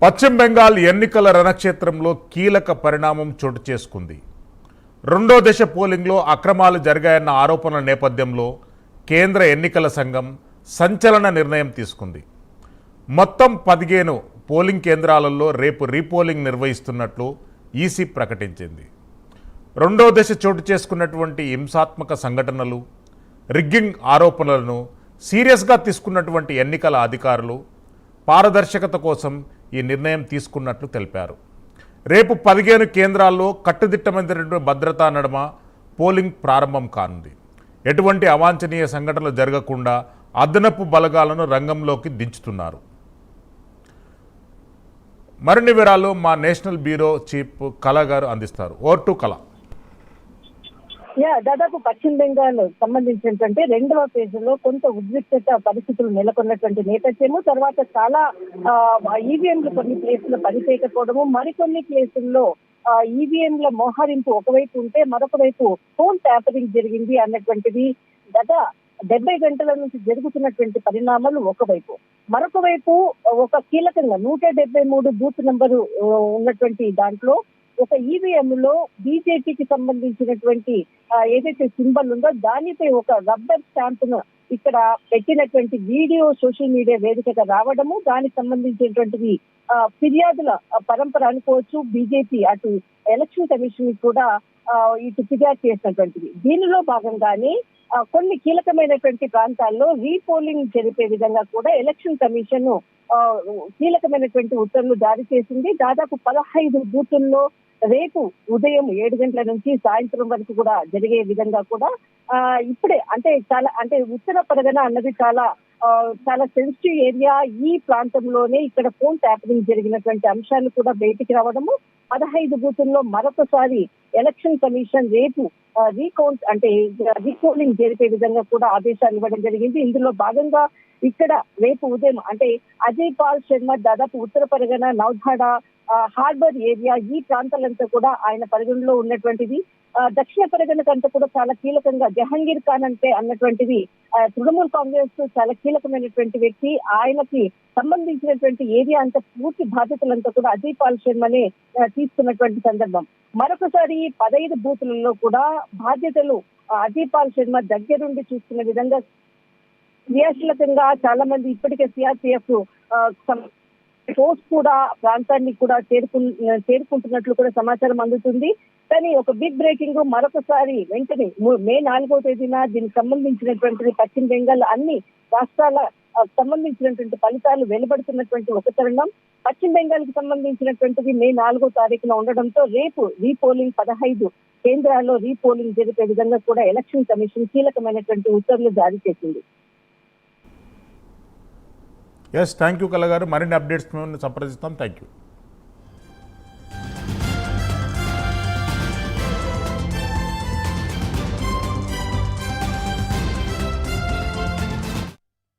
పశ్చిమ బెంగాల్ ఎన్నికల రణక్షేత్రంలో కీలక పరిణామం చోటు చేసుకుంది. రెండో దశ పోలింగ్లో అక్రమాలు జరిగాయన్న ఆరోపణల నేపథ్యంలో కేంద్ర ఎన్నికల సంఘం సంచలన నిర్ణయం తీసుకుంది. మొత్తం 15 పోలింగ్ కేంద్రాలలో రేపు రీపోలింగ్ నిర్వహిస్తున్నట్లు ఈసీ ప్రకటించింది. రెండో దశ చోటు చేసుకున్నటువంటి హింసాత్మక సంఘటనలు, రిగ్గింగ్ ఆరోపణలను సీరియస్గా తీసుకున్నటువంటి ఎన్నికల అధికారులు పారదర్శకత కోసం ఈ నిర్ణయం తీసుకున్నట్లు తెలిపారు. రేపు 15 కేంద్రాల్లో కట్టుదిట్టమైనటువంటి భద్రతా నడుమ పోలింగ్ ప్రారంభం కానుంది. ఎటువంటి అవాంఛనీయ సంఘటనలు జరగకుండా అదనపు బలగాలను రంగంలోకి దించుతున్నారు. మరిన్ని వివరాలు మా నేషనల్ బ్యూరో చీఫ్ కళ గారు అందిస్తారు. ఓవర్ టు కళ. దాదాపు పశ్చిమ బెంగాల్ సంబంధించినటువంటి రెండవ ఫేజ్లో కొంత ఉద్రిక్తత పరిస్థితులు నెలకొన్నటువంటి నేపథ్యము, తర్వాత చాలా ఈవీఎంలు కొన్ని ప్లేసుల్లో పనిచేయకపోవడము, మరికొన్ని ప్లేసుల్లో ఈవీఎంల మోహరింపు ఒకవైపు ఉంటే మరొక వైపు ఫోన్ ట్యాపరింగ్ జరిగింది అన్నటువంటిది గత 70 గంటల నుంచి జరుగుతున్నటువంటి పరిణామాలు ఒకవైపు. మరొక వైపు ఒక కీలకంగా 173 బూత్ నెంబరు ఉన్నటువంటి దాంట్లో ఒక ఈవీఎం లో బీజేపీకి సంబంధించినటువంటి ఏదైతే సింబల్ ఉందో దానిపై ఒక రబ్బర్ స్టాంప్ ను ఇక్కడ పెట్టినటువంటి వీడియో సోషల్ మీడియా వేదికగా రావడము, దానికి సంబంధించినటువంటి ఫిర్యాదుల పరంపర అనుకోవచ్చు. బీజేపీ అటు ఎలక్షన్ కమిషన్ కూడా ఇటు ఫిర్యాదు చేసినటువంటిది. దీనిలో భాగంగానే కొన్ని కీలకమైనటువంటి ప్రాంతాల్లో రీపోలింగ్ జరిపే విధంగా కూడా ఎలక్షన్ కమిషన్ కీలకమైనటువంటి ఉత్తర్వులు జారీ చేసింది. దాదాపు 15 బూతుల్లో రేపు ఉదయం 7 గంటల నుంచి సాయంత్రం వరకు కూడా జరిగే విధంగా కూడా ఇప్పుడే ఉత్తర పరగన అన్నది చాలా సెన్సిటివ్ ఏరియా. ఈ ప్రాంతంలోనే ఇక్కడ ఫోన్ ట్యాపరింగ్ జరిగినటువంటి అంశాలు కూడా బయటికి రావడము, 15 బూతుల్లో మరొకసారి ఎలక్షన్ కమిషన్ రేపు రీపోలింగ్ జరిపే విధంగా కూడా ఆదేశాలు ఇవ్వడం జరిగింది. ఇందులో భాగంగా ఇక్కడ రేపు ఉదయం అజయ్ పాల్ శర్మ దాదాపు ఉత్తర పరగన, నౌధాడ, హార్బర్ ఏరియా ఈ ప్రాంతాలంతా కూడా ఆయన పరిగణలో ఉన్నటువంటిది. దక్షిణ పరగనకంతా కూడా చాలా కీలకంగా జహంగీర్ ఖాన్ అన్నటువంటిది తృణమూల్ కాంగ్రెస్ చాలా కీలకమైనటువంటి వ్యక్తి. ఆయనకి సంబంధించినటువంటి ఏరియా అంతా పూర్తి బాధ్యతలంతా కూడా అజయ్ పాల్ శర్మనే తీసుకున్నటువంటి సందర్భం. మరొకసారి 15 బూతులలో కూడా బాధ్యతలు అజయ్ పాల్ శర్మ దగ్గరుండి చూస్తున్న విధంగా క్రియాశీలకంగా చాలా మంది ఇప్పటికే సిఆర్పిఎఫ్ ఫోర్స్ కూడా ప్రాంతాన్ని కూడా చేరుకుంటున్నట్లు కూడా సమాచారం అందుతుంది. కానీ ఒక బిగ్ బ్రేకింగ్ మరొకసారి వెంటనే మే 4వ తేదీన దీనికి సంబంధించినటువంటి పశ్చిమ బెంగాల్ అన్ని రాష్ట్రాల సంబంధించినటువంటి ఫలితాలు వెలువడుతున్నటువంటి ఒక తరుణం. పశ్చిమ బెంగాల్ కి సంబంధించినటువంటిది మే 4వ తారీఖున ఉండడంతో రేపు రీపోలింగ్ 15 కేంద్రాల్లో రీపోలింగ్ జరిపే విధంగా కూడా ఎలక్షన్ కమిషన్ కీలకమైనటువంటి ఉత్తర్వులు జారీ చేసింది. ఎస్, థ్యాంక్ యూ కళ గారు. మరిన్ని అప్డేట్స్ మేము సంప్రదిస్తాం. Thank you.